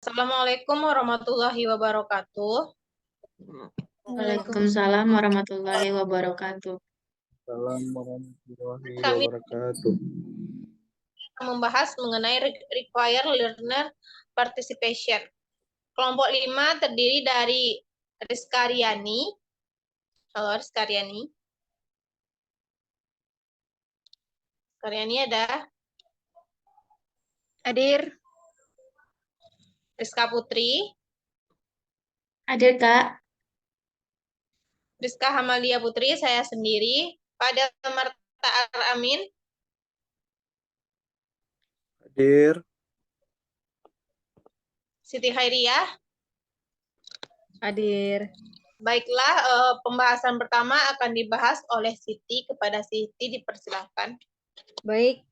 Assalamualaikum warahmatullahi wabarakatuh. Waalaikumsalam warahmatullahi wabarakatuh. Assalamualaikum warahmatullahi Kami wabarakatuh. akan membahas mengenai require learner participation. Kelompok 5 terdiri dari Rizka Riani. Halo Rizka Riani. Rizka Riani ada? Hadir. Rizka Putri. Hadir, Kak. Rizka Hamalia Putri, saya sendiri. Pada Marta Ar-Amin. Hadir. Siti Khairiyah. Hadir. Baiklah, pembahasan pertama akan dibahas oleh Siti. Kepada Siti dipersilahkan. Baik,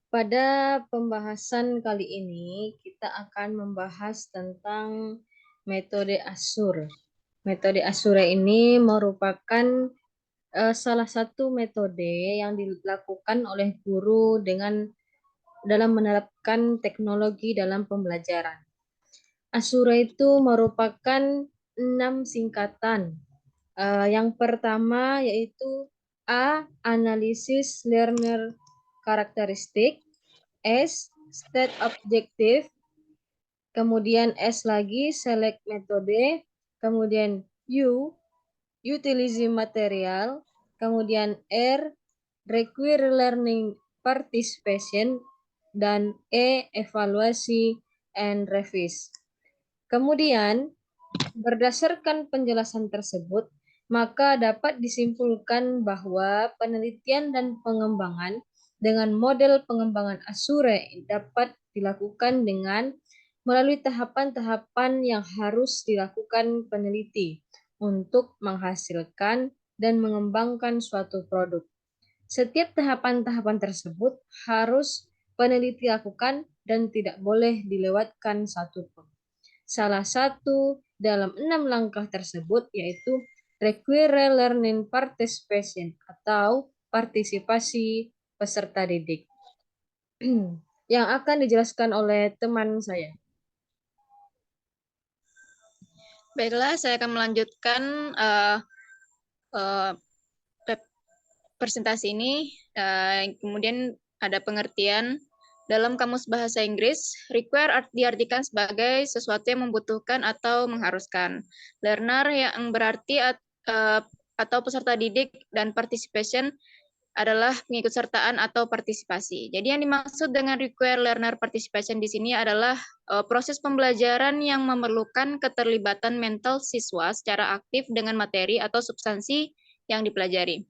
pada pembahasan kali ini kita akan membahas tentang metode Azure. Metode Azure ini merupakan salah satu metode yang dilakukan oleh guru dalam menerapkan teknologi dalam pembelajaran. Azure itu merupakan 6 singkatan. Yang pertama yaitu A. Analisis Learner Karakteristik, S. State Objective, kemudian S lagi Select Metode, kemudian U. Utilism Material, kemudian R. Require Learning Participation, dan E. Evaluasi and Revise. Kemudian, berdasarkan penjelasan tersebut, maka dapat disimpulkan bahwa penelitian dan pengembangan dengan model pengembangan Azure dapat dilakukan dengan melalui tahapan-tahapan yang harus dilakukan peneliti untuk menghasilkan dan mengembangkan suatu produk. Setiap tahapan-tahapan tersebut harus peneliti lakukan dan tidak boleh dilewatkan satupun. Salah satu dalam 6 langkah tersebut yaitu Require Learning Participation atau partisipasi peserta didik yang akan dijelaskan oleh teman saya. Baiklah, saya akan melanjutkan presentasi ini. Kemudian ada pengertian. Dalam Kamus Bahasa Inggris, require diartikan sebagai sesuatu yang membutuhkan atau mengharuskan. Learner yang berarti atau peserta didik, dan participation adalah pengikutsertaan atau partisipasi. Jadi yang dimaksud dengan require learner participation di sini adalah proses pembelajaran yang memerlukan keterlibatan mental siswa secara aktif dengan materi atau substansi yang dipelajari.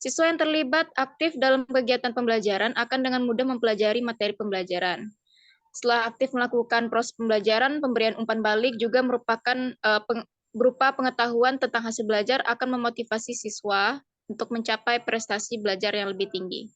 Siswa yang terlibat aktif dalam kegiatan pembelajaran akan dengan mudah mempelajari materi pembelajaran. Setelah aktif melakukan proses pembelajaran, pemberian umpan balik juga merupakan berupa pengetahuan tentang hasil belajar akan memotivasi siswa untuk mencapai prestasi belajar yang lebih tinggi.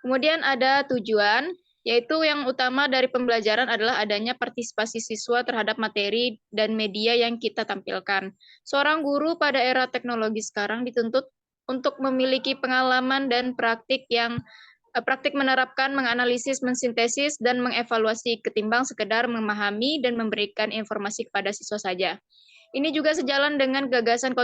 Kemudian ada tujuan, yaitu yang utama dari pembelajaran adalah adanya partisipasi siswa terhadap materi dan media yang kita tampilkan. Seorang guru pada era teknologi sekarang dituntut untuk memiliki pengalaman dan praktik menerapkan, menganalisis, mensintesis, dan mengevaluasi ketimbang sekedar memahami dan memberikan informasi kepada siswa saja. Ini juga sejalan dengan gagasan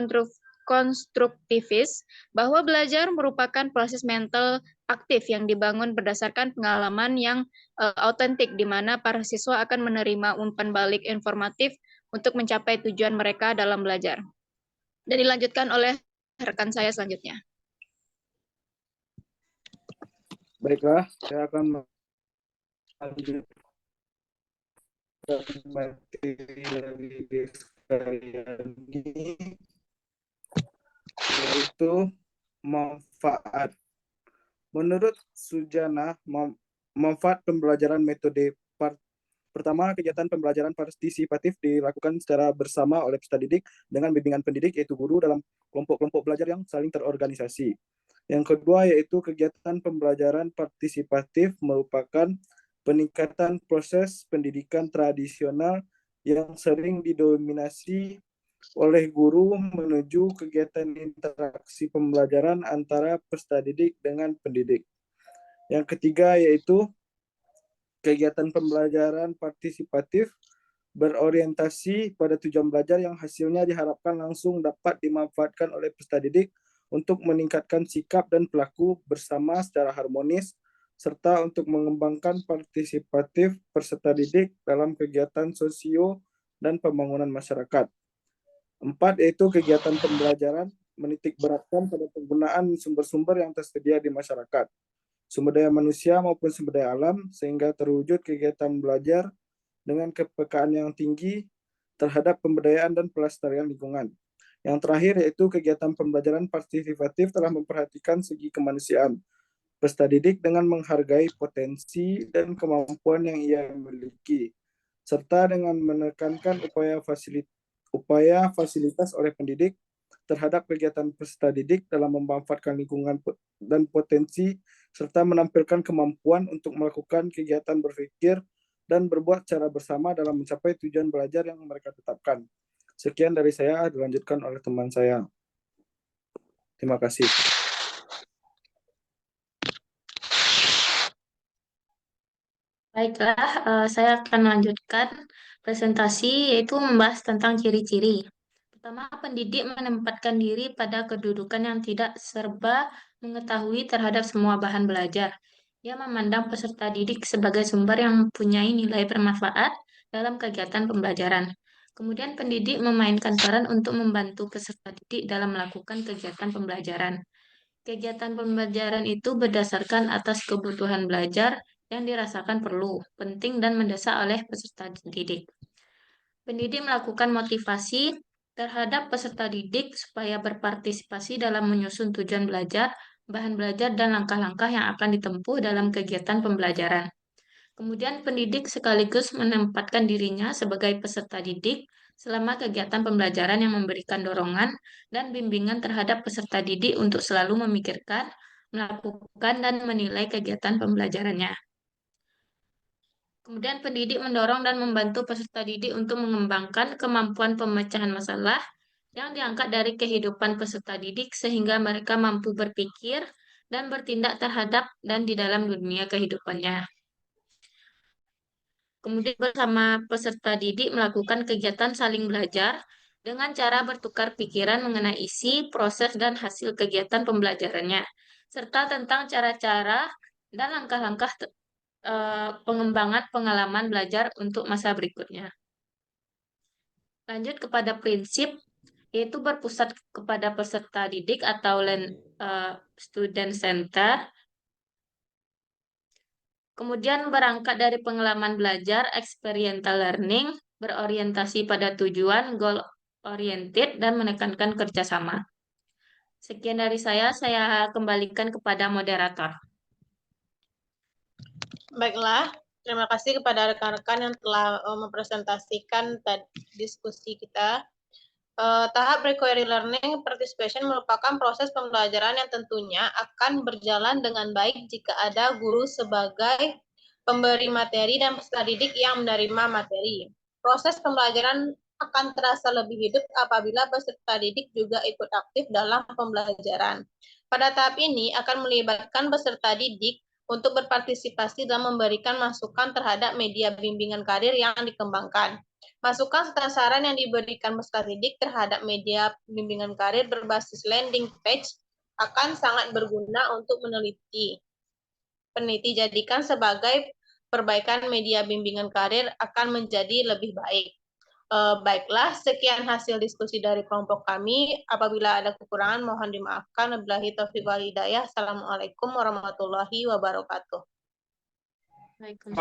konstruktivis bahwa belajar merupakan proses mental aktif yang dibangun berdasarkan pengalaman yang autentik, di mana para siswa akan menerima umpan balik informatif untuk mencapai tujuan mereka dalam belajar. Dan dilanjutkan oleh rekan saya selanjutnya. Baiklah, saya akan melanjutkan materi dari sekalian ini, yaitu manfaat. Menurut Sujana, manfaat pembelajaran metode pertama, kegiatan pembelajaran partisipatif dilakukan secara bersama oleh peserta didik dengan bimbingan pendidik, yaitu guru, dalam kelompok-kelompok belajar yang saling terorganisasi. Yang kedua yaitu kegiatan pembelajaran partisipatif merupakan peningkatan proses pendidikan tradisional yang sering didominasi oleh guru menuju kegiatan interaksi pembelajaran antara peserta didik dengan pendidik. Yang ketiga yaitu kegiatan pembelajaran partisipatif berorientasi pada tujuan belajar yang hasilnya diharapkan langsung dapat dimanfaatkan oleh peserta didik untuk meningkatkan sikap dan perilaku bersama secara harmonis, serta untuk mengembangkan partisipatif peserta didik dalam kegiatan sosio dan pembangunan masyarakat. 4, yaitu kegiatan pembelajaran menitik beratkan pada penggunaan sumber-sumber yang tersedia di masyarakat, sumber daya manusia maupun sumber daya alam, sehingga terwujud kegiatan belajar dengan kepekaan yang tinggi terhadap pemberdayaan dan pelestarian lingkungan. Yang terakhir yaitu kegiatan pembelajaran partisipatif telah memperhatikan segi kemanusiaan peserta didik dengan menghargai potensi dan kemampuan yang ia miliki, serta dengan menekankan upaya fasilitas oleh pendidik terhadap kegiatan peserta didik dalam memanfaatkan lingkungan dan potensi, serta menampilkan kemampuan untuk melakukan kegiatan berpikir dan berbuat secara bersama dalam mencapai tujuan belajar yang mereka tetapkan. Sekian dari saya, dilanjutkan oleh teman saya. Terima kasih. Baiklah, saya akan melanjutkan presentasi, yaitu membahas tentang ciri-ciri. Pertama, pendidik menempatkan diri pada kedudukan yang tidak serba mengetahui terhadap semua bahan belajar. Ia memandang peserta didik sebagai sumber yang mempunyai nilai bermanfaat dalam kegiatan pembelajaran. Kemudian pendidik memainkan peran untuk membantu peserta didik dalam melakukan kegiatan pembelajaran. Kegiatan pembelajaran itu berdasarkan atas kebutuhan belajar yang dirasakan perlu, penting, dan mendesak oleh peserta didik. Pendidik melakukan motivasi terhadap peserta didik supaya berpartisipasi dalam menyusun tujuan belajar, bahan belajar, dan langkah-langkah yang akan ditempuh dalam kegiatan pembelajaran. Kemudian pendidik sekaligus menempatkan dirinya sebagai peserta didik selama kegiatan pembelajaran yang memberikan dorongan dan bimbingan terhadap peserta didik untuk selalu memikirkan, melakukan, dan menilai kegiatan pembelajarannya. Kemudian pendidik mendorong dan membantu peserta didik untuk mengembangkan kemampuan pemecahan masalah yang diangkat dari kehidupan peserta didik sehingga mereka mampu berpikir dan bertindak terhadap dan di dalam dunia kehidupannya. Kemudian bersama peserta didik melakukan kegiatan saling belajar dengan cara bertukar pikiran mengenai isi, proses, dan hasil kegiatan pembelajarannya, serta tentang cara-cara dan langkah-langkah pengembangan pengalaman belajar untuk masa berikutnya. Lanjut kepada prinsip, yaitu berpusat kepada peserta didik atau student center. Kemudian berangkat dari pengalaman belajar, experiential learning, berorientasi pada tujuan, goal oriented, dan menekankan kerjasama. Sekian dari saya kembalikan kepada moderator. Baiklah, terima kasih kepada rekan-rekan yang telah mempresentasikan diskusi kita. Tahap required learning participation merupakan proses pembelajaran yang tentunya akan berjalan dengan baik jika ada guru sebagai pemberi materi dan peserta didik yang menerima materi. Proses pembelajaran akan terasa lebih hidup apabila peserta didik juga ikut aktif dalam pembelajaran. Pada tahap ini akan melibatkan peserta didik untuk berpartisipasi dan memberikan masukan terhadap media bimbingan karir yang dikembangkan. Masukan serta saran yang diberikan peserta didik terhadap media bimbingan karir berbasis landing page akan sangat berguna untuk peneliti jadikan sebagai perbaikan media bimbingan karir akan menjadi lebih baik. Baiklah, sekian hasil diskusi dari kelompok kami. Apabila ada kekurangan mohon dimaafkan. Wabillahi taufiq wal hidayah. Assalamualaikum warahmatullahi wabarakatuh. Waalaikumsalam.